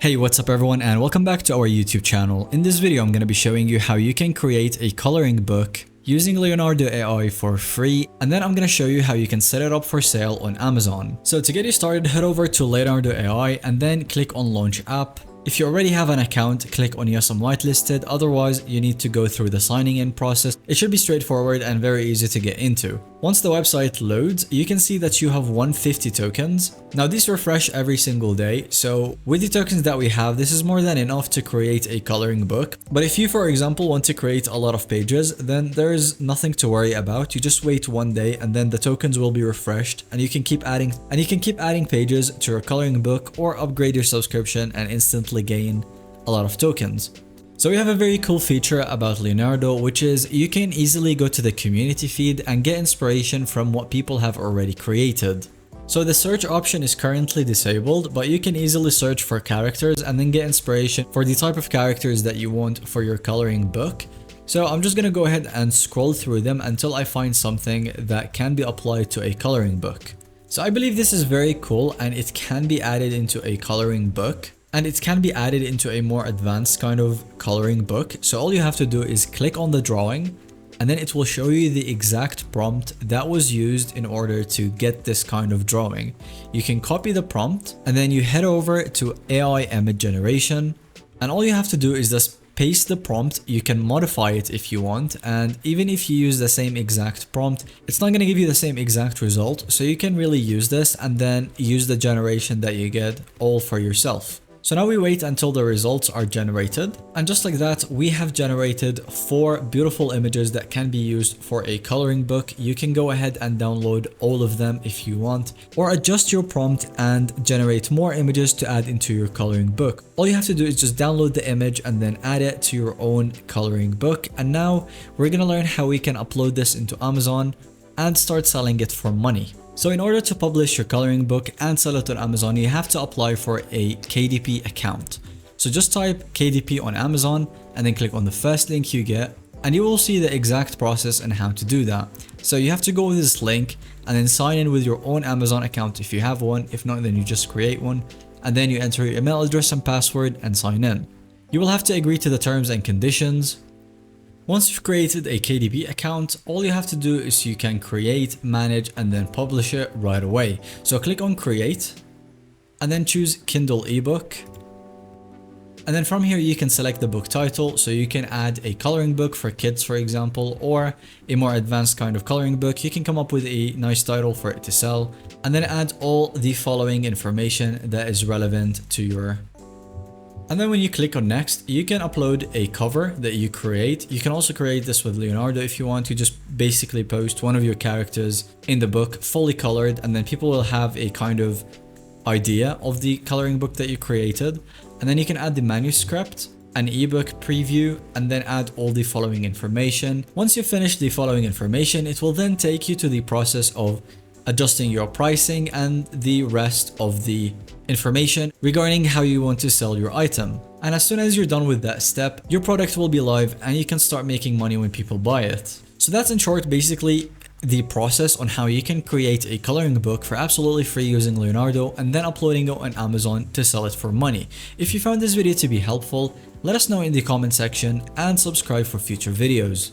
Hey, what's up everyone and welcome back to our YouTube channel. In this video, I'm going to be showing you how you can create a coloring book using Leonardo.AI for free, and then I'm going to show you how you can set it up for sale on Amazon. So to get you started, head over to Leonardo.AI and then click on Launch App. If you already have an account, click on Yes, I'm whitelisted. Otherwise, you need to go through the signing in process. It should be straightforward and very easy to get into. Once the website loads, you can see that you have 150 tokens. Now these refresh every single day, so with the tokens that we have, this is more than enough to create a coloring book. But if you, for example, want to create a lot of pages, then there's nothing to worry about. You just wait one day and then the tokens will be refreshed and you can keep adding pages to your coloring book or upgrade your subscription and instantly gain a lot of tokens. So we have a very cool feature about Leonardo, which is you can easily go to the community feed and get inspiration from what people have already created. So the search option is currently disabled, but you can easily search for characters and then get inspiration for the type of characters that you want for your coloring book. So I'm just gonna go ahead and scroll through them until I find something that can be applied to a coloring book. So I believe this is very cool and it can be added into a coloring book. And it can be added into a more advanced kind of coloring book. So all you have to do is click on the drawing and then it will show you the exact prompt that was used in order to get this kind of drawing. You can copy the prompt and then you head over to AI image generation, and all you have to do is just paste the prompt. You can modify it if you want, and even if you use the same exact prompt, it's not going to give you the same exact result. So you can really use this and then use the generation that you get all for yourself. So now we wait until the results are generated, and just like that, we have generated 4 beautiful images that can be used for a coloring book. You can go ahead and download all of them if you want, or adjust your prompt and generate more images to add into your coloring book. All you have to do is just download the image and then add it to your own coloring book. And now we're gonna learn how we can upload this into Amazon and start selling it for money. So in order to publish your coloring book and sell it on Amazon, you have to apply for a KDP account. So just type KDP on Amazon and then click on the first link you get, and you will see the exact process and how to do that. So you have to go with this link and then sign in with your own Amazon account if you have one. If not, then you just create one and then you enter your email address and password and sign in. You will have to agree to the terms and conditions. Once you've created a KDP account, all you have to do is you can create, manage, and then publish it right away. So click on create and then choose Kindle ebook. And then from here, you can select the book title. So you can add a coloring book for kids, for example, or a more advanced kind of coloring book. You can come up with a nice title for it to sell and then add all the following information that is relevant to your. And then when you click on next, you can upload a cover that you create. You can also create this with Leonardo if you want to. Just basically post one of your characters in the book fully colored, and then people will have a kind of idea of the coloring book that you created. And then you can add the manuscript, an ebook preview, and then add all the following information. Once you finish the following information, it will then take you to the process of adjusting your pricing and the rest of the information regarding how you want to sell your item. And as soon as you're done with that step, your product will be live and you can start making money when people buy it. So that's in short basically the process on how you can create a coloring book for absolutely free using Leonardo and then uploading it on Amazon to sell it for money. If you found this video to be helpful, let us know in the comment section and subscribe for future videos.